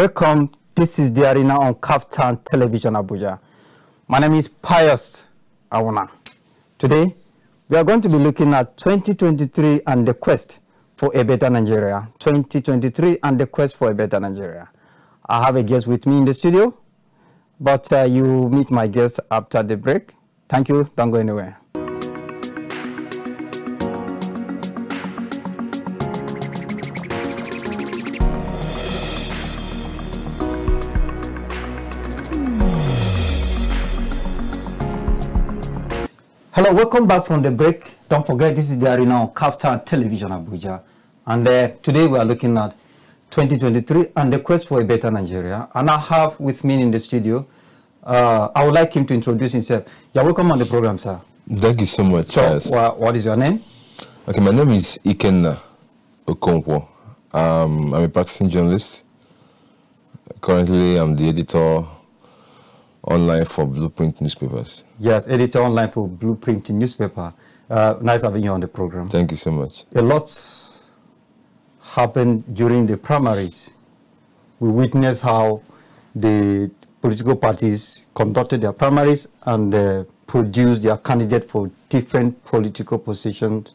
Welcome. This is the arena on KAFTAN Television Abuja. My name is Pius Awunah. Today, we are going to be looking at 2023 and the quest for a better Nigeria. 2023 and the quest for a better Nigeria. I have a guest with me in the studio, but you meet my guest after the break. Thank you. Don't go anywhere. Hello, welcome back from the break. Don't forget, this is the arena on KAFTAN Television Abuja. And today we are looking at 2023 and the quest for a better Nigeria. And I have with me in the studio, I would like him to introduce himself. You're welcome on the program, sir. Thank you so much. So, what is your name? Okay, my name is Ikenna Okonkwo. I'm a practicing journalist. Currently, I'm the editor online for Blueprint newspapers. Yes, editor online for Blueprint newspaper. Nice having you on the program. Thank you so much. A lot happened during the primaries. We witnessed how the political parties conducted their primaries and produced their candidate for different political positions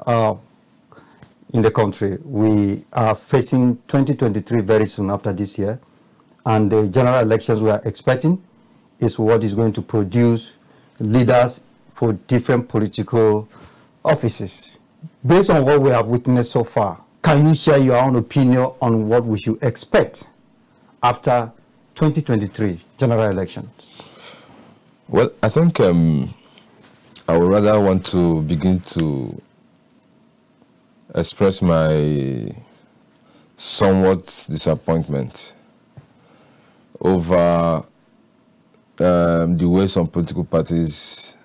in the country. We are facing 2023 very soon after this year. And the general elections we are expecting is what is going to produce leaders for different political offices. Based on what we have witnessed so far, can you share your own opinion on what we should expect after 2023 general elections? Well, I think I would rather want to begin to express my somewhat disappointment over the way some political parties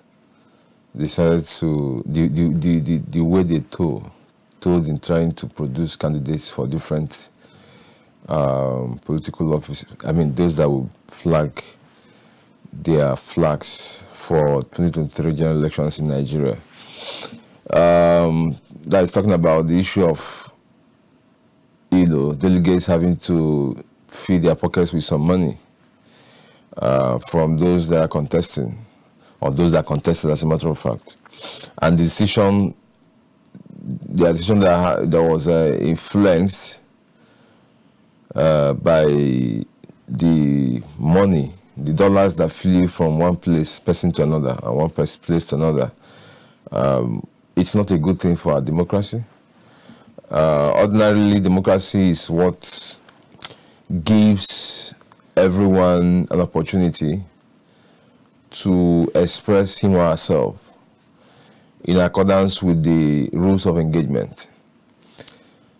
decided to, the way they told in trying to produce candidates for different political offices. I mean, those that will flag their flags for 2023 general elections in Nigeria. That is talking about the issue of, delegates having to fill their pockets with some money from those that are contesting, or those that contested, as a matter of fact. And the decision that was influenced by the money, the dollars that flew from one person to another, and one place to another. It's not a good thing for our democracy. Ordinarily, democracy is what gives everyone an opportunity to express him or herself in accordance with the rules of engagement.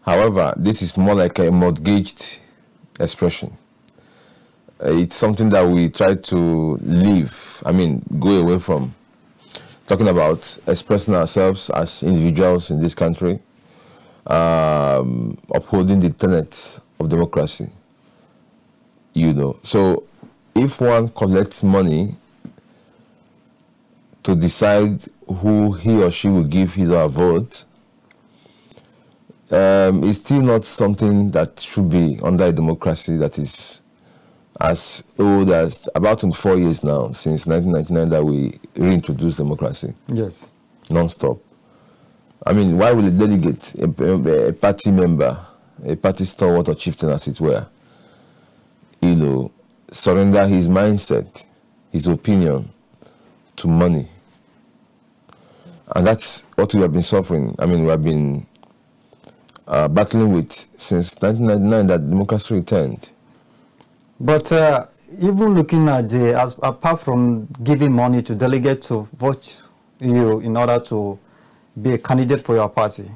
However, this is more like a mortgaged expression. It's something that we try to go away from. Talking about expressing ourselves as individuals in this country, upholding the tenets of democracy. So if one collects money to decide who he or she will give his or her vote, it's still not something that should be under a democracy that is as old as about 24 years now, since 1999 that we reintroduced democracy. Yes. Non-stop. I mean, why will a delegate, a party member, a party stalwart or chieftain, as it were, surrender his mindset, his opinion to money? And that's what we have been suffering. I mean, we have been battling with since 1999 that democracy returned. But even looking at apart from giving money to delegates to vote you in order to be a candidate for your party,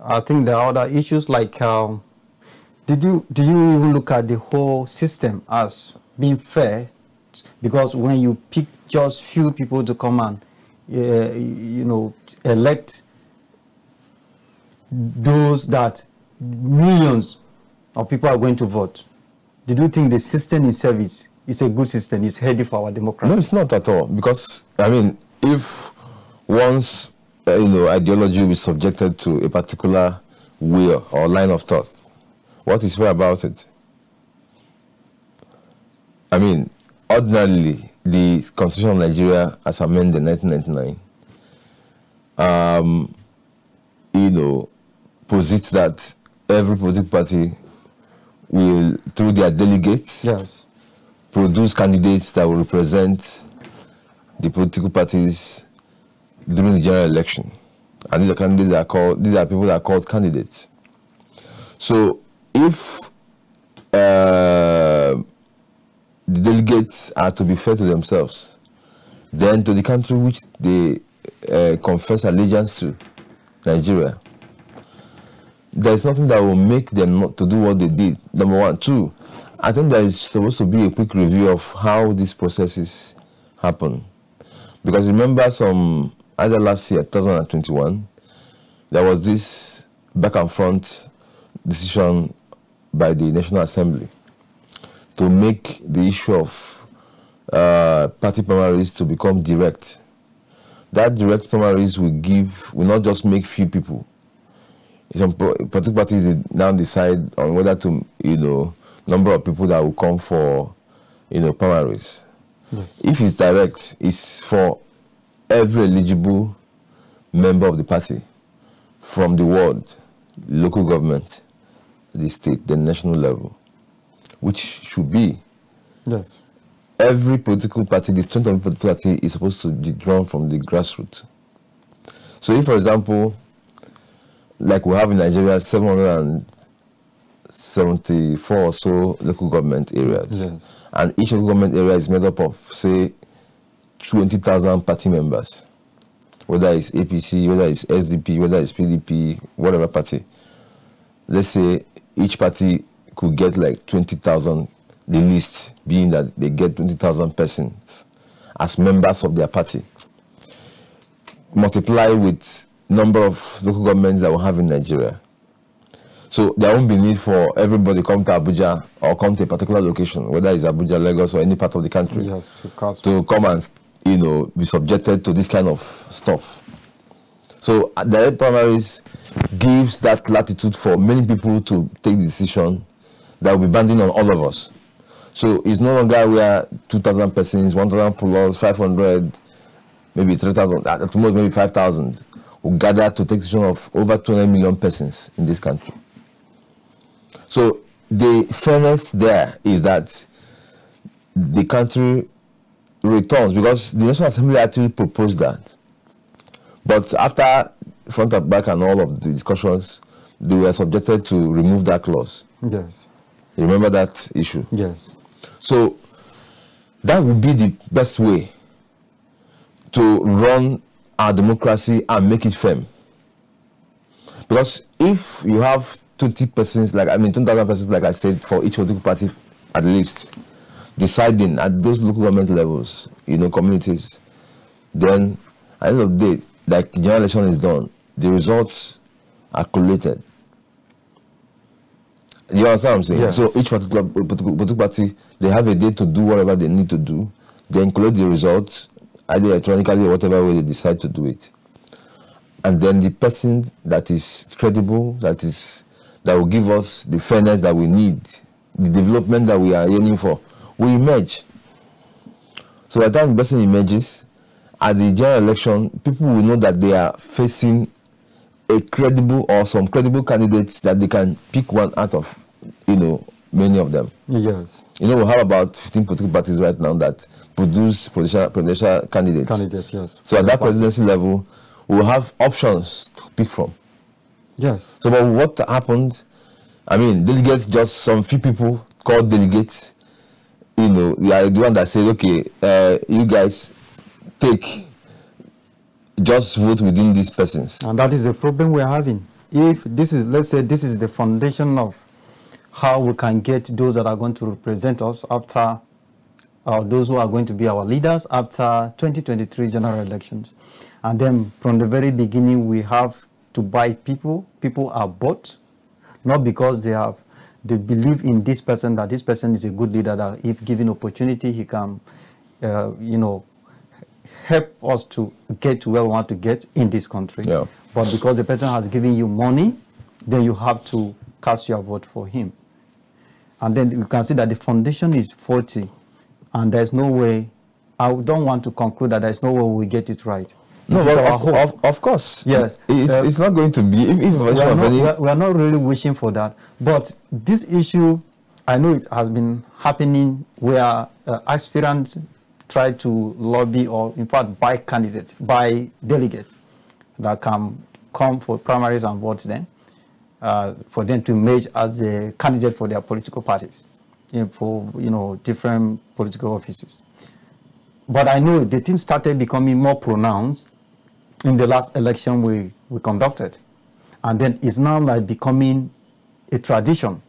I think there are other issues like do you even look at the whole system as being fair? Because when you pick just few people to come and elect those that millions of people are going to vote, did you think the system itself is a good system, is healthy for our democracy? No, it's not at all. Because, I mean, if one's ideology is subjected to a particular way or line of thought, What is fair about it? I mean, ordinarily, the Constitution of Nigeria, as amended in 1999, you know, posits that every political party will, through their delegates, yes, produce candidates that will represent the political parties during the general election. And these are candidates that are called, these are people that are called candidates. So if the delegates are to be fair to themselves, then to the country which they confess allegiance to, Nigeria, there is nothing that will make them not to do what they did, number one. Two, I think there is supposed to be a quick review of how these processes happen. Because remember either last year, 2021, there was this back and front decision by the National Assembly to make the issue of party primaries to become direct. That direct primaries will not just make few people. Some political parties now decide on whether to, number of people that will come for, primaries. yes, If it's direct, it's for every eligible member of the party from the ward, local government, the state, the national level, which should be yes, every political party, the strength of the political party is supposed to be drawn from the grassroots. So if, for example, like we have in Nigeria, 774 or so local government areas, yes, and each local government area is made up of, say, 20,000 party members, whether it's APC, whether it's SDP, whether it's PDP, whatever party. Let's say each party could get like 20,000, the least being that they get 20,000 persons as members of their party. Multiply with number of local governments that we have in Nigeria. So there won't be need for everybody come to Abuja or come to a particular location, whether it's Abuja, Lagos, or any part of the country, yes, to come and be subjected to this kind of stuff. So direct primaries gives that latitude for many people to take the decision that will be binding on all of us. So it's no longer where 2,000 persons, 1,000 plus, 500, maybe 3,000, at most maybe 5,000 will gather to take decision of over 200 million persons in this country. So the fairness there is that the country returns, because the National Assembly actually proposed that. But after front and back and all of the discussions, they were subjected to remove that clause. yes, You remember that issue? yes, So that would be the best way to run our democracy and make it firm. Because if you have 20 persons, 20,000 persons, like I said, for each political party at least, deciding at those local government levels, communities, then at the end of the day, like general election is done, the results are collated. You understand what I'm saying? Yes. So each political party, they have a day to do whatever they need to do, then collect the results, either electronically or whatever way they decide to do it. And then the person that is credible, that will give us the fairness that we need, the development that we are yearning for, will emerge. So by the time the person emerges, at the general election, people will know that they are facing a credible or some credible candidates that they can pick one out of, many of them. yes, We have about 15 political parties right now that produce presidential candidates. yes. So at that presidency level, we'll have options to pick from. Yes, So but what happened, delegates, just some few people called delegates, they are the one that said, okay, you guys just vote within these persons. and that is the problem we're having. If this is, let's say, this is the foundation of how we can get those that are going to represent us after, those who are going to be our leaders after 2023 general elections. And then from the very beginning, we have to buy people. People are bought, not because they believe in this person, that this person is a good leader, that if given opportunity, he can, help us to get to where we want to get in this country. Yeah. But because the person has given you money, then you have to cast your vote for him. And then you can see that the foundation is faulty, and there's no way, I don't want to conclude that there's no way we get it right. No, of course. Yes. It's not going to be, we are not really wishing for that. But this issue, I know it has been happening where aspirants try to lobby or, in fact, buy delegates that can come for primaries and votes then, for them to emerge as a candidate for their political parties, for, different political offices. But I know the thing started becoming more pronounced in the last election we conducted. And then it's now like becoming a tradition.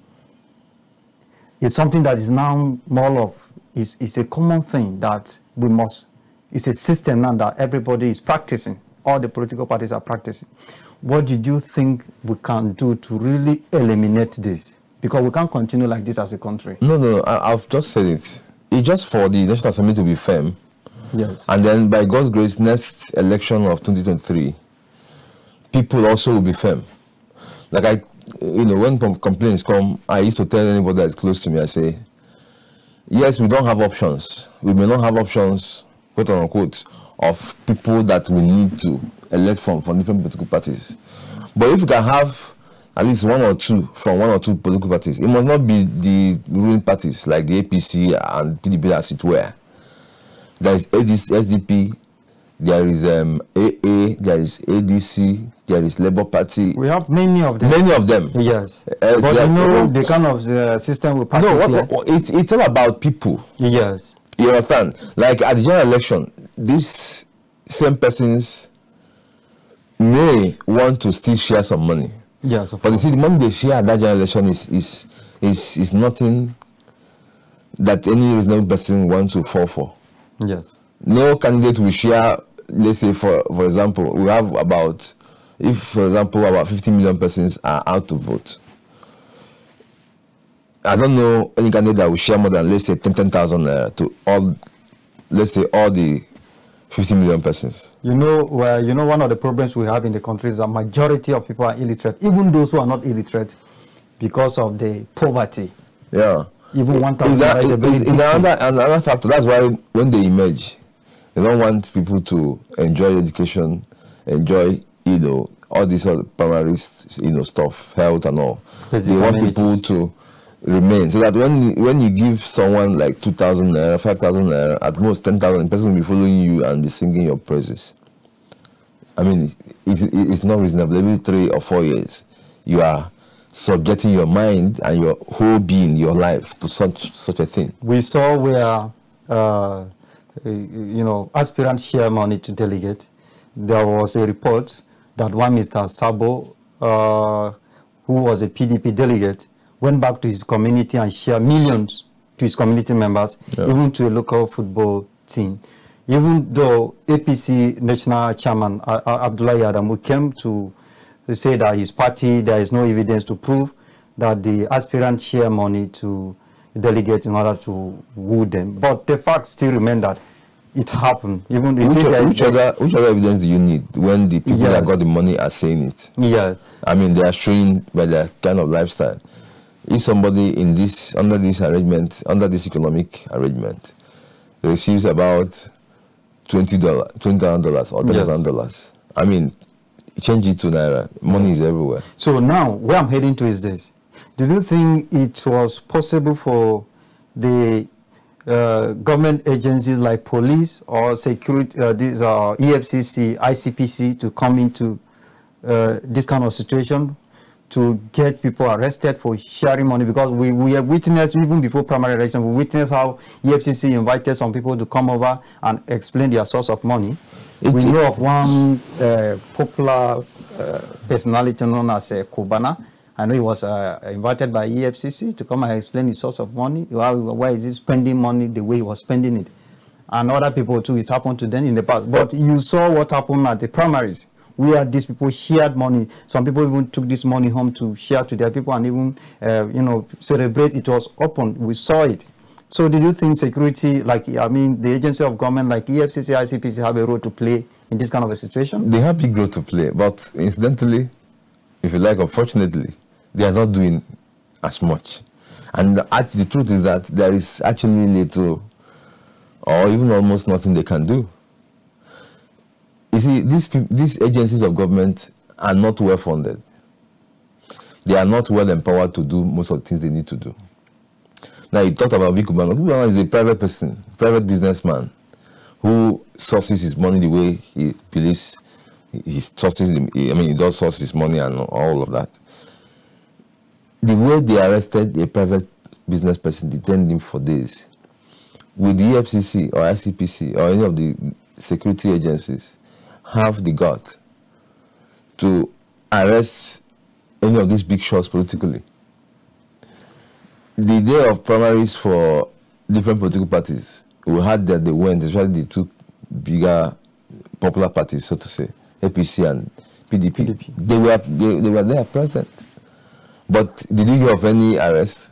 It's something that is now more of, it's a common thing that it's a system now that everybody is practicing. All the political parties are practicing. What did you think we can do to really eliminate this? Because we can't continue like this as a country. No, I've just said it. It's just for the National Assembly to be firm. Yes. And then by God's grace, next election of 2023, people also will be firm. Like when complaints come, I used to tell anybody that's close to me, I say, yes, we don't have options. We may not have options, quote unquote, of people that we need to elect from different political parties. But if we can have at least one or two from one or two political parties, it must not be the ruling parties like the APC and PDP as it were. There is SDP, there is AA, there is ADC, there is Labour Party. We have many of them. Many of them. Yes. But the kind of system we practice here. It's all about people. Yes. You understand? Like at the general election, these same persons may want to still share some money. Yes, but you see, the money they share at that general election is nothing that any reasonable person wants to fall for. Yes. No candidate will share, let's say, for example, we have about 50 million persons are out to vote. I don't know any candidate that will share more than, let's say, 10,000 to all, let's say, all the 50 million persons. One of the problems we have in the country is that majority of people are illiterate, even those who are not illiterate, because of the poverty. Yeah. Even 1,000 is a very big thing. Another factor. That's why when they emerge, they don't want people to enjoy education, enjoy, all these other primary, stuff, health and all. They want people to remain, so that when you give someone like 2,000 naira, 5,000 naira, at most 10,000, the person will be following you and be singing your praises. I mean, it's not reasonable. Every 3 or 4 years, you are subjecting your mind and your whole being, your life, to such a thing. We saw where aspirants share money to delegate. There was a report that one Mr. Sabo, who was a PDP delegate, went back to his community and shared millions to his community members, even to a local football team. Even though APC National Chairman Abdullahi Adamu came to say that his party, there is no evidence to prove that the aspirants share money to delegate in order to woo them. But the fact still remains that it happened. Even which other evidence do you need when the people that got the money are saying it? Yes. I mean, they are showing by their kind of lifestyle. If somebody under this economic arrangement, receives about $20,000 or $10,000, I mean, change it to naira. Money is everywhere. So now, where I'm heading to is this: do you think it was possible for the government agencies like police or security, these are EFCC, ICPC, to come into this kind of situation to get people arrested for sharing money? Because we have witnessed, even before primary election, we witnessed how EFCC invited some people to come over and explain their source of money. We know of one popular personality known as Kubana. I know he was invited by EFCC to come and explain his source of money. Why is he spending money the way he was spending it? And other people too, it happened to them in the past. But you saw what happened at the primaries, where these people shared money. Some people even took this money home to share to their people and even, celebrate. It was open. We saw it. So did you think security, the agency of government like EFCC, ICPC have a role to play in this kind of a situation? They have big role to play, but incidentally, if you like, unfortunately, they are not doing as much. And the truth is that there is actually little or even almost nothing they can do. You see, these agencies of government are not well funded. They are not well empowered to do most of the things they need to do. Now, you talked about Vikubana. Vikubana is a private person, private businessman, who sources his money the way he believes he does source his money and all of that. The way they arrested a private business person, detained him for days, with the EFCC or ICPC or any of the security agencies have the guts to arrest any of these big shots politically. The day of primaries for different political parties, we had that they went, especially the two bigger popular parties, so to say, APC and PDP. They were there present. But did you hear of any arrest?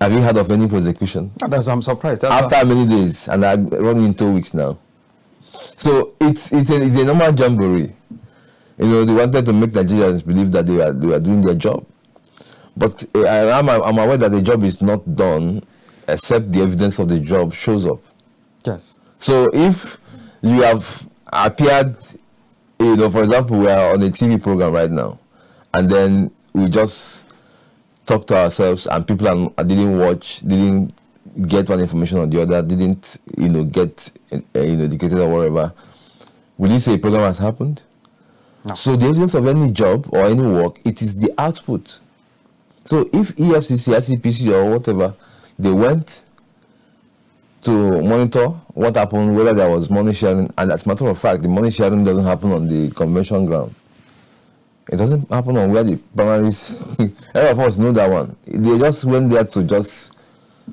Have you heard of any prosecution? That's, I'm surprised. After many days, and I'm running 2 weeks now. So it's a normal jamboree. You know, they wanted to make Nigerians believe that they were doing their job. But I'm aware that the job is not done except the evidence of the job shows up. Yes. So if you have appeared, you know, for example, we are on a TV program right now, and then we just talk to ourselves and people didn't watch, didn't get one information or the other, didn't, you know, get, educated or whatever, will you say a program has happened? No. So the evidence of any job or any work, it is the output. So if EFCC, ICPC or whatever, they went to monitor what happened, whether there was money sharing, and as a matter of fact, the money sharing doesn't happen on the convention ground. It doesn't happen on where the primaries, all of us know that one. They just went there to just,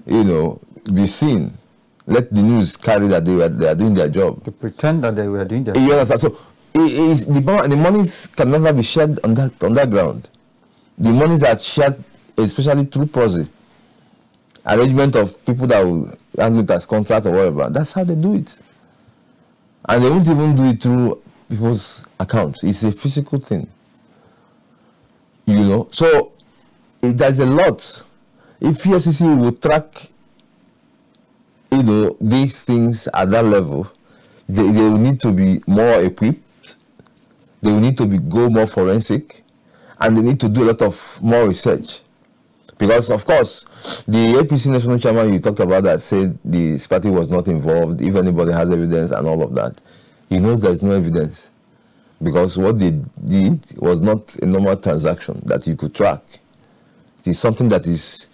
you know, be seen. Let the news carry that they are doing their job. To pretend that they were doing their job. You understand? So the monies can never be shared on that ground. The monies are shared, especially through proxy, arrangement of people that will handle it as contract or whatever. That's how they do it. And they won't even do it through people's accounts. It's a physical thing. You know, so there's a lot. If EFCC will track, you know, these things at that level, they will need to be more equipped. They will need to go more forensic, and they need to do a lot of more research. Because, of course, the APC national chairman you talked about that said the party was not involved, if anybody has evidence and all of that, he knows there is no evidence. Because what they did was not a normal transaction that you could track. It is something that is,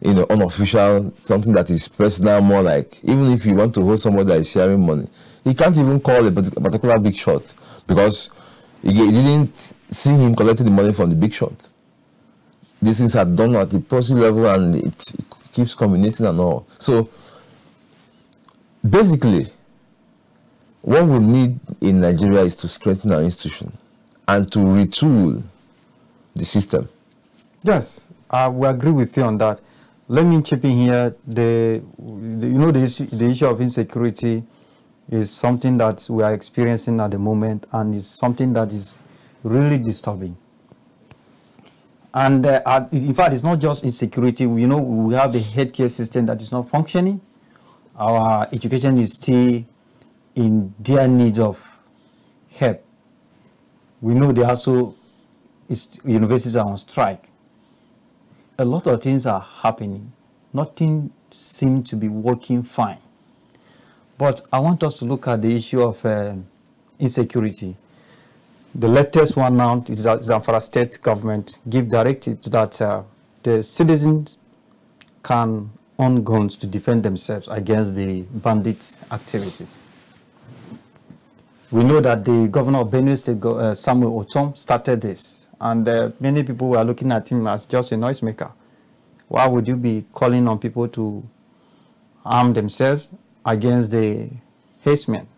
you know, unofficial, something that is personal, more like, even if you want to hold somebody that is sharing money, he can't even call a particular big shot because you didn't see him collecting the money from the big shot. These things are done at the policy level and it keeps culminating and all. So, basically, what we need in Nigeria is to strengthen our institution and to retool the system. Yes, we agree with you on that. Let me chip in here. The issue of insecurity is something that we are experiencing at the moment, and is something that is really disturbing. And in fact, it's not just insecurity. You know, we have the healthcare system that is not functioning. Our education is still in their needs of help. We know they also, universities are on strike. A lot of things are happening. Nothing seems to be working fine. But I want us to look at the issue of insecurity. The latest one now is that Zamfara state government give directives that the citizens can own guns to defend themselves against the bandits' activities. We know that the governor of Benue State, Samuel Otom, started this, and many people were looking at him as just a noisemaker. Why would you be calling on people to arm themselves against the herdsmen?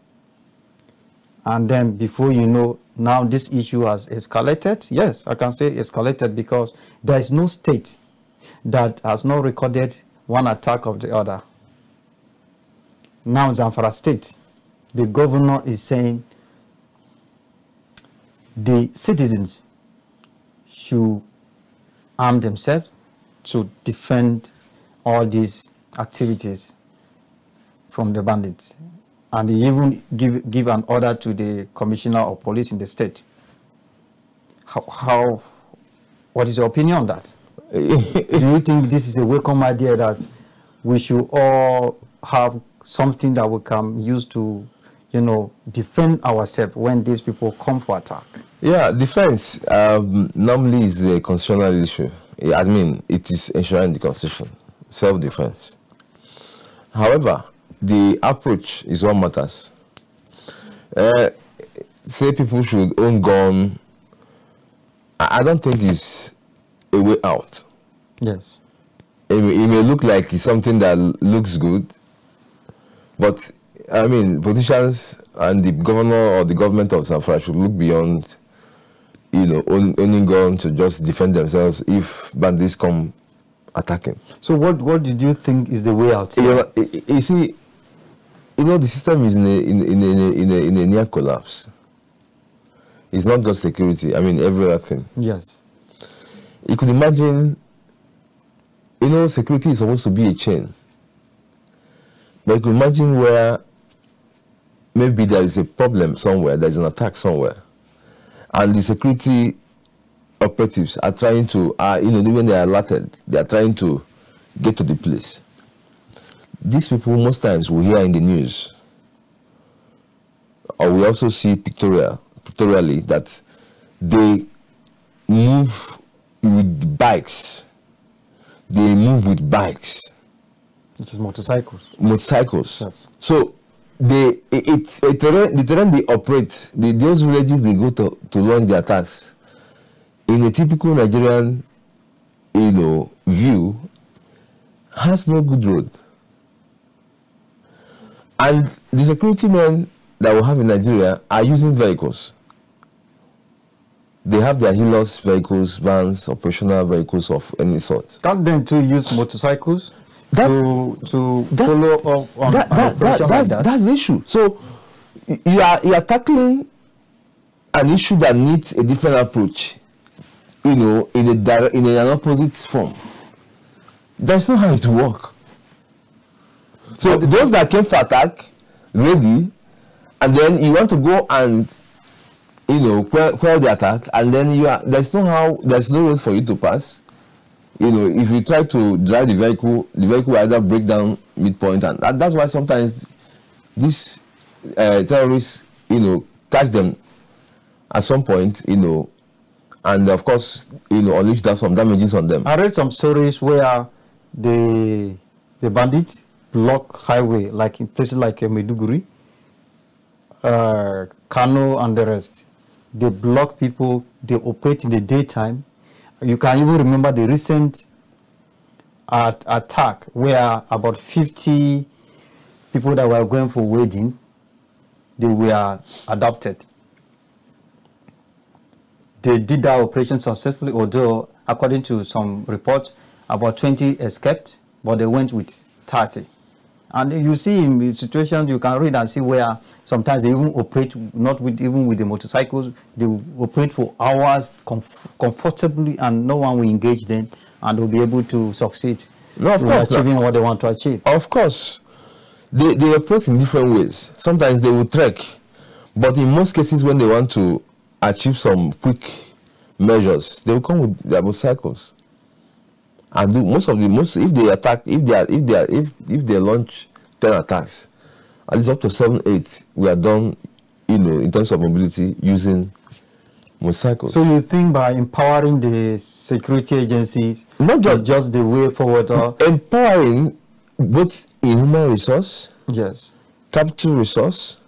And then before you know, now this issue has escalated. Yes, I can say escalated because there is no state that has not recorded one attack of the other. Now Zamfara state, the governor is saying the citizens should arm themselves to defend all these activities from the bandits. And they even give an order to the commissioner of police in the state. What is your opinion on that? Do you think this is a welcome idea that we should all have something that we can use to, you know, defend ourselves when these people come for attack? Yeah, defense normally is a constitutional issue. I mean, it is enshrined in the Constitution, self-defense. However, the approach is what matters. Say people should own gun. I don't think it's a way out. Yes. It may look like it's something that looks good, but I mean, politicians and the governor or the government of Zamfara should look beyond, you know, owning gun to just defend themselves if bandits come attacking. So what did you think is the way out? You see, you know, the system is in a near collapse. It's not just security. I mean, every other thing. Yes. You could imagine, you know, security is supposed to be a chain. But you could imagine where maybe there is a problem somewhere, there's an attack somewhere, and the security operatives are trying to, you know, when they are alerted, they are trying to get to the place. These people most times we hear in the news, or we also see pictorially that they move with bikes. They move with bikes. Which is motorcycles. Motorcycles. Yes. So the terrain they operate, those villages they go to launch the attacks, in a typical Nigerian, you know, view, has no good road. And the security men that we have in Nigeria are using vehicles. They have their healers vehicles, vans, operational vehicles of any sort. Can't them to use motorcycles to follow up on an operation like that? That's the issue. So you are tackling an issue that needs a different approach, you know, in an opposite form. That's not how it works. So those that came for attack, ready, and then you want to go and, you know, quell the attack, and then there's no road for you to pass. You know, if you try to drive the vehicle will either break down midpoint, and that's why sometimes these terrorists, you know, catch them at some point, you know, and of course, you know, unleash some damages on them. I read some stories where the bandits block highway, like in places like Maiduguri, Kano, and the rest. They block people. They operate in the daytime. You can even remember the recent attack where about 50 people that were going for wedding, they were adopted. They did that operation successfully, although according to some reports, about 20 escaped, but they went with 30. And you see in the situations, you can read and see where sometimes they even operate, not even with the motorcycles, they will operate for hours comfortably, and no one will engage them, and they'll be able to succeed in achieving what they want to achieve. Of course. They operate in different ways. Sometimes they will trek, but in most cases when they want to achieve some quick measures, they will come with their motorcycles. And if they launch 10 attacks, at least up to 7, 8, we are done, you know, in terms of mobility using motorcycles. So you think by empowering the security agencies, not just the way forward, or empowering both in human resource, yes, capital resource,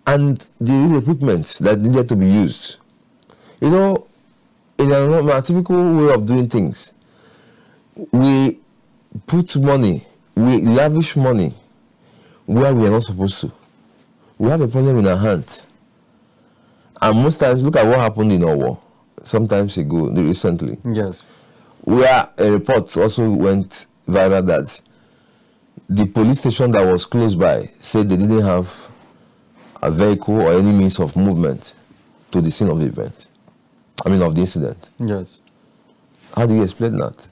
and the real equipment that needed to be used. You know, in a typical way of doing things, we put money, we lavish money where we are not supposed to. We have a problem in our hands. And most times, look at what happened in our war some times ago, recently. Yes. Where a report also went viral that the police station that was close by said they didn't have a vehicle or any means of movement to the scene of the event. I mean, of the incident. Yes. How do you explain that?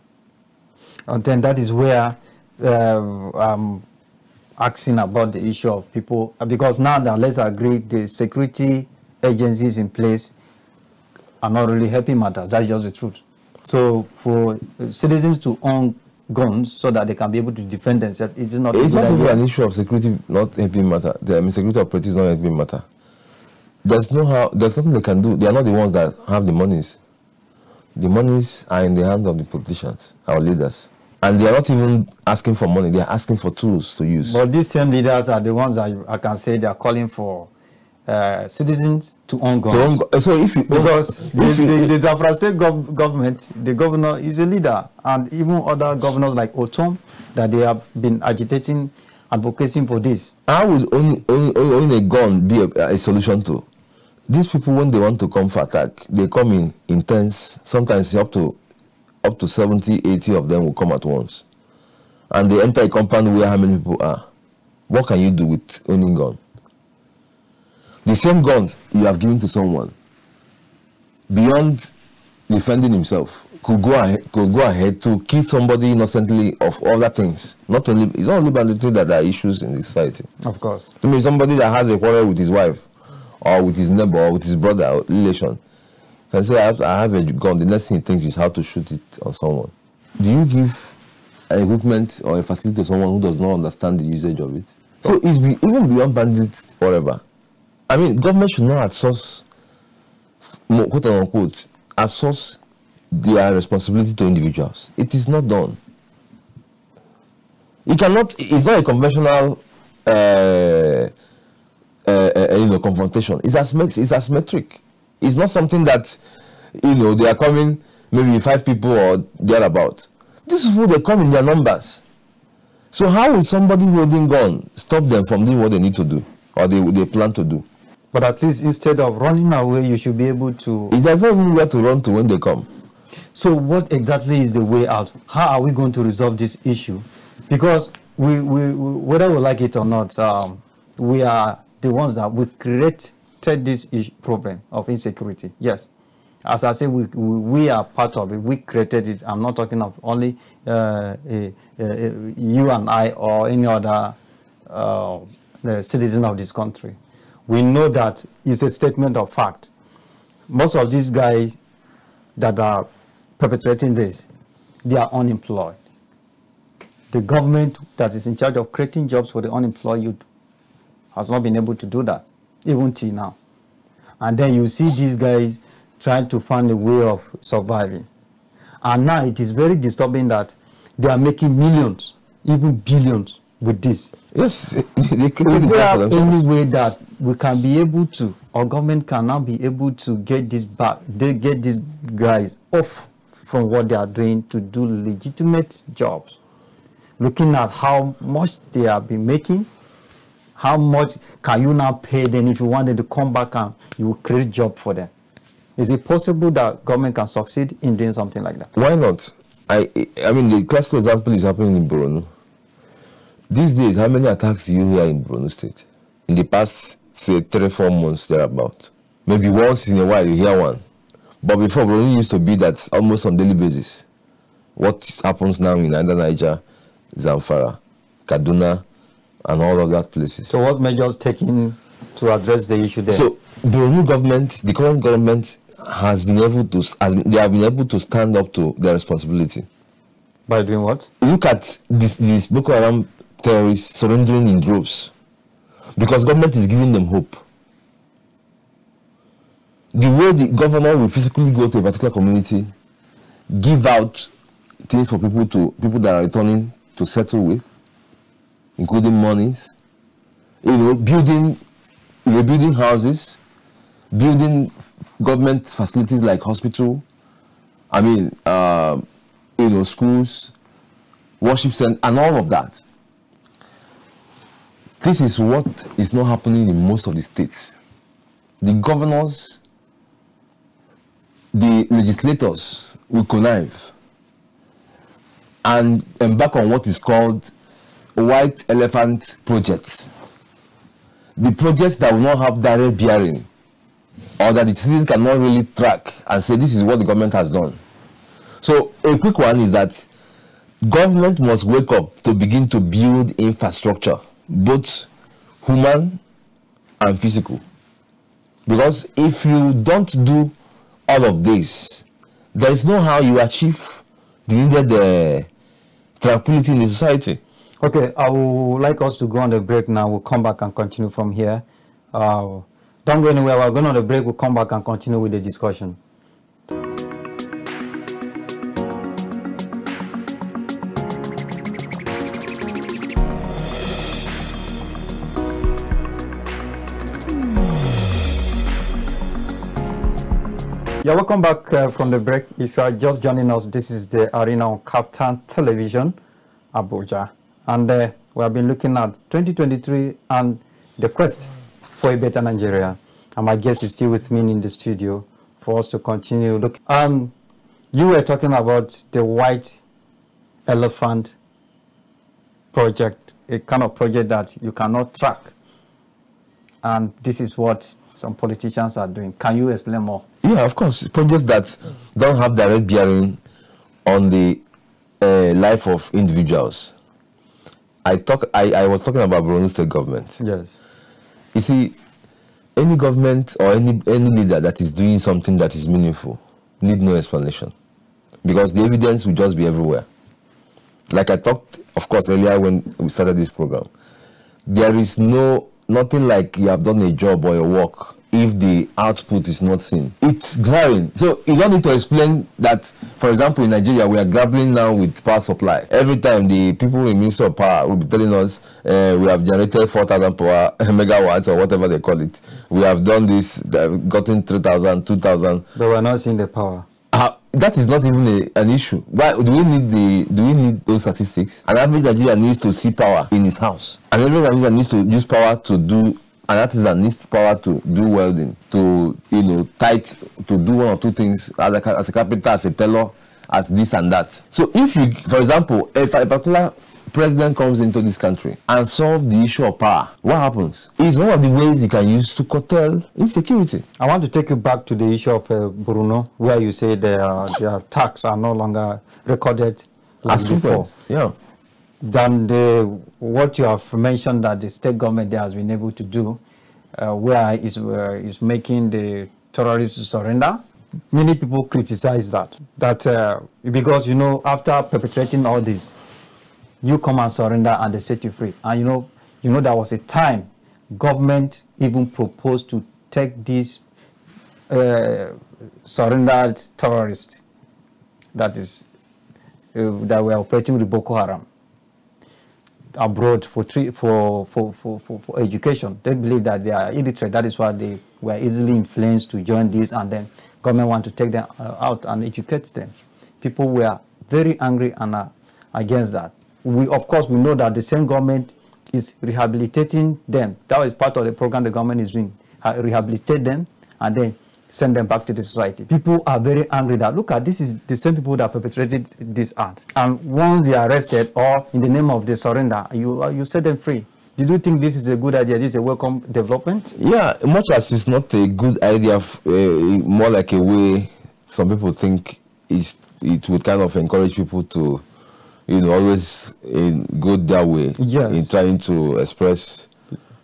And then that is where I'm asking about the issue of people, because now that, let's agree, the security agencies in place are not really helping matters. That's just the truth. So for citizens to own guns so that they can be able to defend themselves, it is not. It's not even an issue of security not helping matter. Security operatives not helping matter. There's nothing they can do. They are not the ones that have the monies. The monies are in the hands of the politicians, our leaders. And they are not even asking for money, they are asking for tools to use. But these same leaders are the ones that I can say they are calling for citizens to own guns. So if you, because the Zamfara state government, the governor is a leader, and even other governors like Otom, that they have been agitating, advocating for this. How would owning a gun be a solution to? These people, when they want to come for attack, they come in tens, sometimes up to 70, 80 of them will come at once. And they enter a compound where how many people are. What can you do with owning gun? The same gun you have given to someone, beyond defending himself, could go ahead to kill somebody innocently of other things. Not only, it's not only banditry that there are issues in the society. Of course. I mean, somebody that has a quarrel with his wife, or with his neighbor, or with his brother, or relation, can say, I have a gun. The next thing he thinks is how to shoot it on someone. Do you give an equipment or a facility to someone who does not understand the usage of it? So it's even beyond bandit, whatever. I mean, government should not outsource, quote unquote, outsource their responsibility to individuals. It is not done. It cannot. It's not a conventional, confrontation. It's asymmetric. It's not something that, they are coming maybe 5 people or thereabout. This is who they come in their numbers. So how will somebody holding gun stop them from doing what they need to do or they plan to do? But at least instead of running away, you should be able to... It doesn't even where to run to when they come. So what exactly is the way out? How are we going to resolve this issue? Because we whether we like it or not, we are the ones that we created this problem of insecurity. Yes. As I say, we are part of it. We created it. I'm not talking of only you and I or any other citizen of this country. We know that it's a statement of fact. Most of these guys that are perpetrating this, they are unemployed. The government that is in charge of creating jobs for the unemployed youth has not been able to do that, even till now. And then you see these guys trying to find a way of surviving. And now it is very disturbing that they are making millions, even billions with this. Yes. Is there any way that we can be able to, or government can now be able to get this back, get these guys off from what they are doing to do legitimate jobs? Looking at how much they have been making, how much can you now pay them if you wanted to come back and you will create a job for them? Is it possible that government can succeed in doing something like that? Why not? I mean, the classical example is happening in Borno. These days, how many attacks do you hear in Borno State? In the past, say, 3-4 months, thereabout. Maybe once in a while you hear one. But before, Borno used to be that almost on daily basis. What happens now in either Niger, Zamfara, Kaduna, and all of that places. So what measures taken to address the issue there? So Borno government, the current government has been able to, they have been able to stand up to their responsibility. By doing what? Look at this Boko Haram terrorists surrendering in droves because government is giving them hope. The way the governor will physically go to a particular community, give out things for people that are returning to settle with, including monies, rebuilding houses, building government facilities like hospital, schools, worship centers, and all of that. This is what is not happening in most of the states. The governors, the legislators will connive and embark on what is called white elephant projects. The projects that will not have direct bearing or that the citizens cannot really track and say this is what the government has done. So a quick one is that government must wake up to begin to build infrastructure, both human and physical. Because if you don't do all of this, there is no how you achieve the needed tranquility in the society. Okay, I would like us to go on the break now. We'll come back and continue from here. Don't go anywhere. We're going on the break. We'll come back and continue with the discussion. Yeah, welcome back from the break. If you are just joining us, this is the arena on KAFTAN Television, Abuja. And we have been looking at 2023 and the quest for a better Nigeria. And my guest is still with me in the studio for us to continue. Look, you were talking about the white elephant project, a kind of project that you cannot track. And this is what some politicians are doing. Can you explain more? Yeah, of course. Projects that don't have direct bearing on the life of individuals. I was talking about Borno State government. Yes. You see, any government or any leader that is doing something that is meaningful need no explanation, because the evidence will just be everywhere. Like I talked, of course, earlier when we started this program, there is nothing like you have done a job or a work if the output is not seen. It's glaring. So you don't need to explain that. For example, in Nigeria, we are grappling now with power supply. Every time the people in Ministry of Power will be telling us we have generated 4,000 power megawatts or whatever they call it. We have done this, gotten 3,000, 2,000. But we're not seeing the power. That is not even an issue. Why do we need those statistics? An average Nigerian needs to see power in his house. An average Nigerian needs to use power to do. An artisan needs power to do welding, to tight, to do one or two things as a carpenter, as a tailor, as this and that. So if you, for example, if a particular president comes into this country and solves the issue of power, what happens? It's one of the ways you can use to curtail insecurity. I want to take you back to the issue of Bruno, where you say their tax are no longer recorded like before. Yeah. Than what you have mentioned that the state government there has been able to do, where is making the terrorists surrender. Many people criticize that because after perpetrating all this, you come and surrender and they set you free. And there was a time government even proposed to take these surrendered terrorists that were operating with Boko Haram abroad for education. They believe that they are illiterate. That is why they were easily influenced to join this, and then government want to take them out and educate them. People were very angry and against that. Of course, we know that the same government is rehabilitating them. That was part of the program the government is doing, rehabilitate them and then send them back to the society. People are very angry that, look at, this is the same people that perpetrated this act. And once they are arrested or in the name of the surrender, you set them free. Did you think this is a good idea? This is a welcome development? Yeah, much as it's not a good idea, more like a way some people think it would kind of encourage people to, always go their way. Yes. In trying to express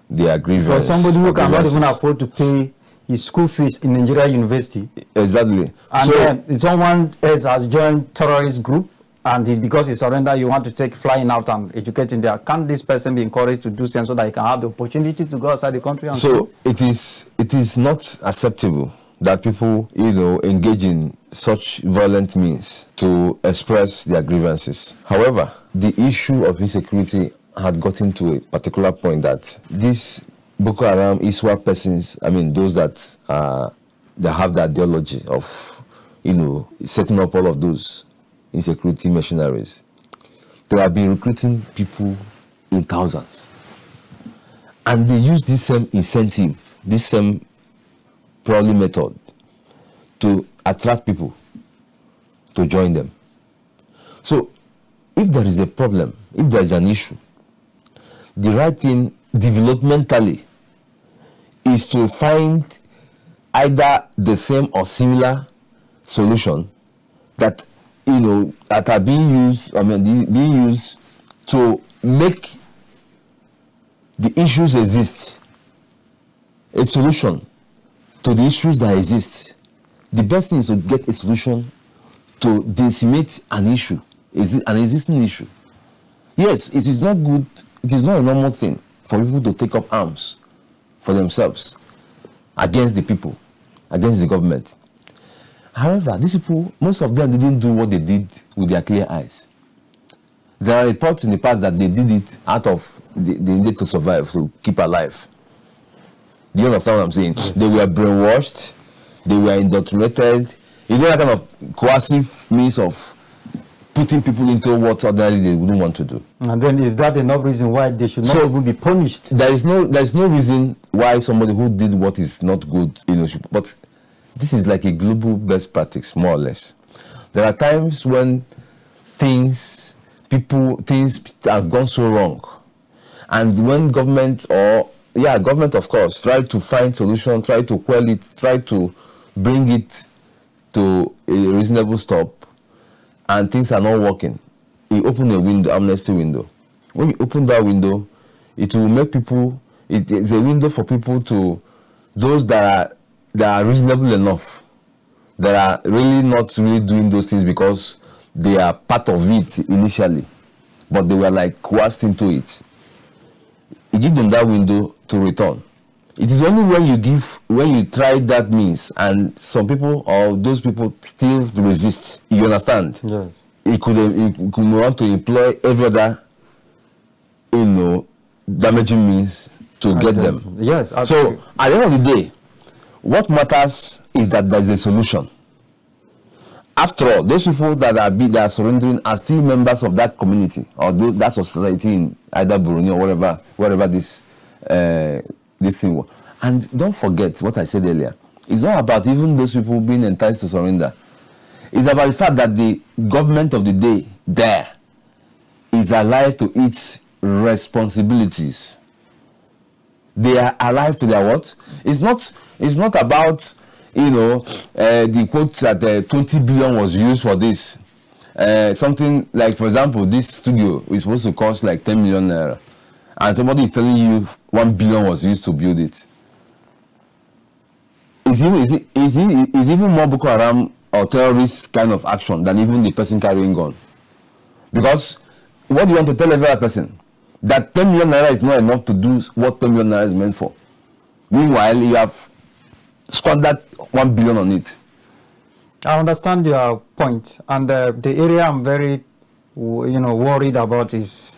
their grievance. For somebody who cannot even afford to pay his school fees in Nigeria University. Exactly. And then someone else has joined terrorist group, and because he surrendered, you want to take flying out and educating there. Can this person be encouraged to do something so that he can have the opportunity to go outside the country? And so it is not acceptable that people, engage in such violent means to express their grievances. However, the issue of insecurity had gotten to a particular point that this Boko Haram, ISWAP persons, those that have the ideology of, setting up all of those insecurity machineries, they have been recruiting people in thousands. And they use this same incentive, this same probably method to attract people to join them. So if there is a problem, if there is an issue, the right thing developmentally is to find either the same or similar solution that you know, that are being used, I mean, being used to make the issues exist, a solution to the issues that exist. The best thing is to get a solution to decimate an issue, an existing issue. Yes, it is not good, it is not a normal thing for people to take up arms for themselves against the people, against the government. However, these people, most of them didn't do what they did with their clear eyes. There are reports in the past that they did it out of the need to survive, to keep alive. Do you understand what I'm saying? Yes. They were brainwashed, they were indoctrinated. You know, that kind of coercive means of putting people into what ordinarily they wouldn't want to do. And then is that enough reason why they should not even be punished? There is no reason why somebody who did what is not good, you know, but this is like a global best practice, more or less. There are times when things have gone so wrong, and when government of course, try to find solution, try to quell it, try to bring it to a reasonable stop, and things are not working, you open a window, amnesty window. When you open that window, it will make people, it's a window for people to, those that are reasonable enough, that are really not really doing those things because they are part of it initially, but they were like coerced into it. You give them that window to return. It is only when you try that means and some people or those people still resist, you understand? Yes. You could want to employ every other, you know, damaging means to get them. Yes. So at the end of the day, what matters is that there is a solution. After all, those people that are surrendering are still members of that community or that society in either Burundi or wherever this thing was. And don't forget what I said earlier. It's not about even those people being enticed to surrender. It's about the fact that the government of the day there is alive to its responsibilities. They are alive to their what? It's not about, you know, the quote that 20 billion was used for this. Something like, for example, this studio is supposed to cost like 10 million naira. And somebody is telling you 1 billion was used to build it. Is even more Boko Haram or terrorist kind of action than even the person carrying gun. Because what do you want to tell every other person? That 10 million naira is not enough to do what 10 million naira is meant for. Meanwhile, you have squandered 1 billion on it. I understand your point, and the area I'm very, worried about is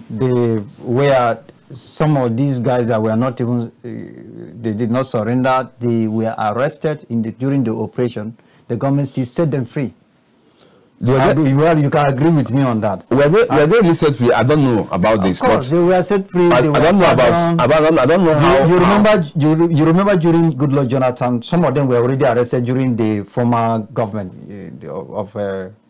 where some of these guys that were not even, they did not surrender, they were arrested during the operation. The government still set them free. Well, you can agree with me on that. Were they really set free? I don't know about this. Of course, they were set free. I don't know I don't know how. You remember during Goodluck Jonathan, some of them were already arrested during the former government of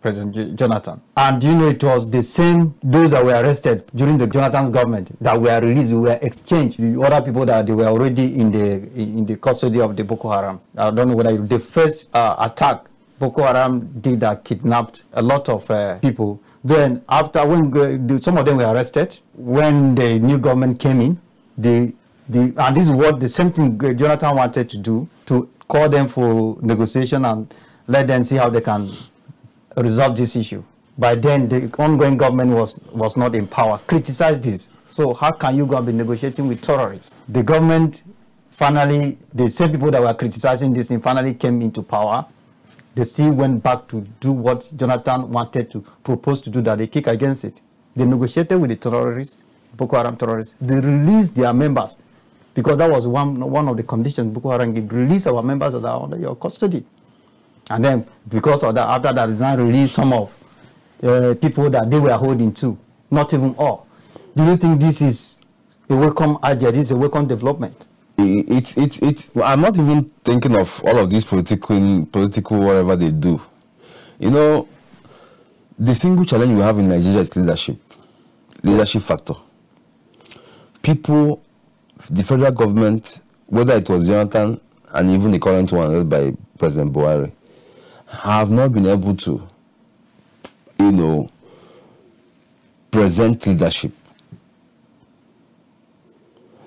President Jonathan. And you know, it was the same, those that were arrested during the Jonathan's government that were released, were exchanged. The other people that they were already in the custody of the Boko Haram. I don't know whether the first attack Boko Haram did that kidnapped a lot of people. Then after, when some of them were arrested, when the new government came in, and this is what the same thing Jonathan wanted to do, to call them for negotiation and let them see how they can resolve this issue. By then, the ongoing government was not in power, criticized this. So how can you go and be negotiating with terrorists? The government finally, the same people that were criticizing this thing finally came into power. They still went back to do what Jonathan wanted to propose to do, that they kick against it. They negotiated with the terrorists, Boko Haram terrorists. They released their members, because that was one of the conditions Boko Haram gave. Release our members that are under your custody. And then, because of that, after that, they now release some of people that they were holding too. Not even all. Do you think this is a welcome idea? This is a welcome development? I'm not even thinking of all of these political whatever they do. You know, the single challenge we have in Nigeria is leadership factor. People, the federal government, whether it was Jonathan and even the current one led by President Buhari, have not been able to present leadership.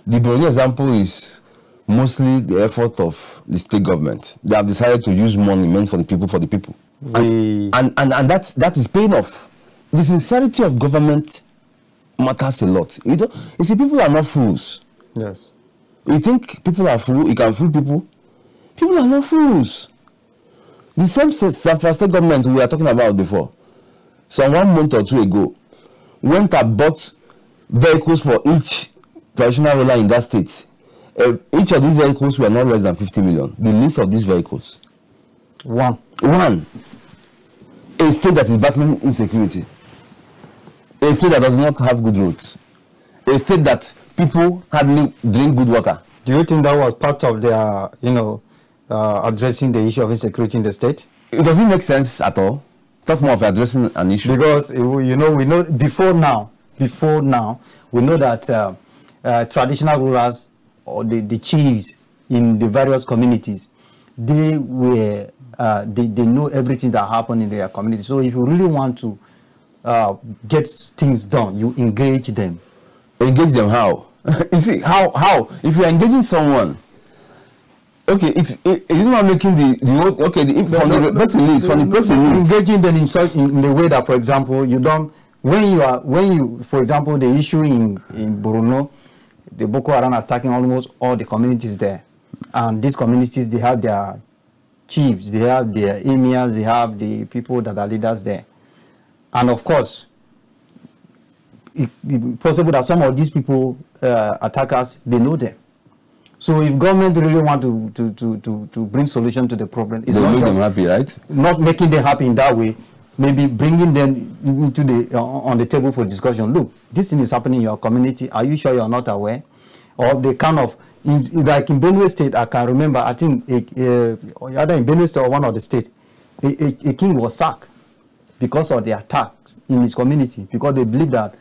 The Borno example is mostly the effort of the state government. They have decided to use money meant for the people, and that is paying off. The sincerity of government matters a lot. You see, people are not fools. Yes. You think people are fools? You can fool people? People are not fools. The same San State government we were talking about before, some 1 month or 2 ago, went and bought vehicles for each traditional ruler in that state. Each of these vehicles were not less than 50 million. The list of these vehicles. One. A state that is battling insecurity. A state that does not have good roads. A state that people hardly drink good water. Do you think that was part of their, addressing the issue of insecurity in the state? It doesn't make sense at all. Talk more of addressing an issue. Because, we know before now, we know that traditional rulers or the chiefs in the various communities, they know everything that happened in their community. So if you really want to get things done, you engage them. Engage them how? You see, how? If you're engaging someone, okay, it's not making from the person needs. Engaging them in the way that, for example, you don't, for example, the issue in Borno, the Boko Haram attacking almost all the communities there. And these communities, they have their chiefs, they have their emirs, they have the people that are leaders there. And of course, it's possible that some of these people, attackers, they know them. So if government really want to bring solution to the problem, it's not make them happy, right? Not making them happy in that way, maybe bringing them into on the table for discussion. Look, this thing is happening in your community. Are you sure you're not aware? Or the kind of, like in Benue State, I can remember, I think, either in Benue State or one of the state, a king was sacked because of the attacks in his community, because they believe that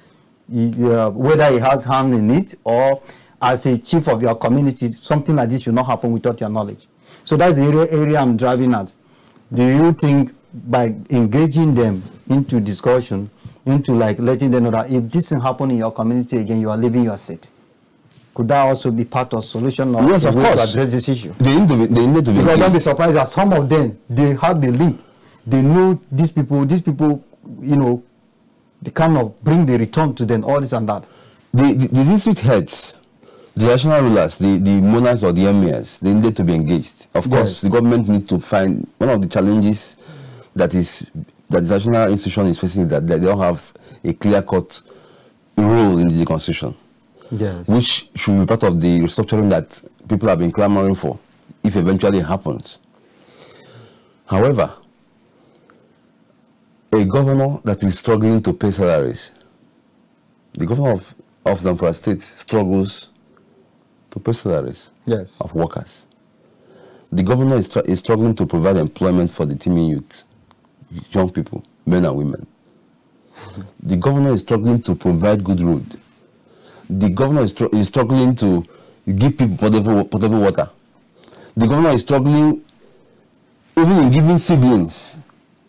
whether he has hand in it or as a chief of your community, something like this should not happen without your knowledge. So that's the area I'm driving at. Do you think by engaging them into discussion, into like letting them know that if this thing happen in your community again, you are leaving your seat? Could that also be part of solution or yes, of course, to address this issue? They need to be because don't be surprised that some of them, they have the link. They know these people, they kind of bring the return to them, all this and that. The district heads, the national rulers, the monarchs or the emirs, they need to be engaged. Of course, yes. The government needs to find one of the challenges that the national institution is facing is that they don't have a clear-cut role in the constitution. Yes. Which should be part of the restructuring that people have been clamoring for, if eventually it happens. However, a governor that is struggling to pay salaries, the governor of Zamfara State struggles to pay salaries yes. of workers. The governor is struggling to provide employment for the teeming youth, young people, men and women. The governor is struggling to provide good road. The governor is struggling to give people potable water. The governor is struggling even in giving seedlings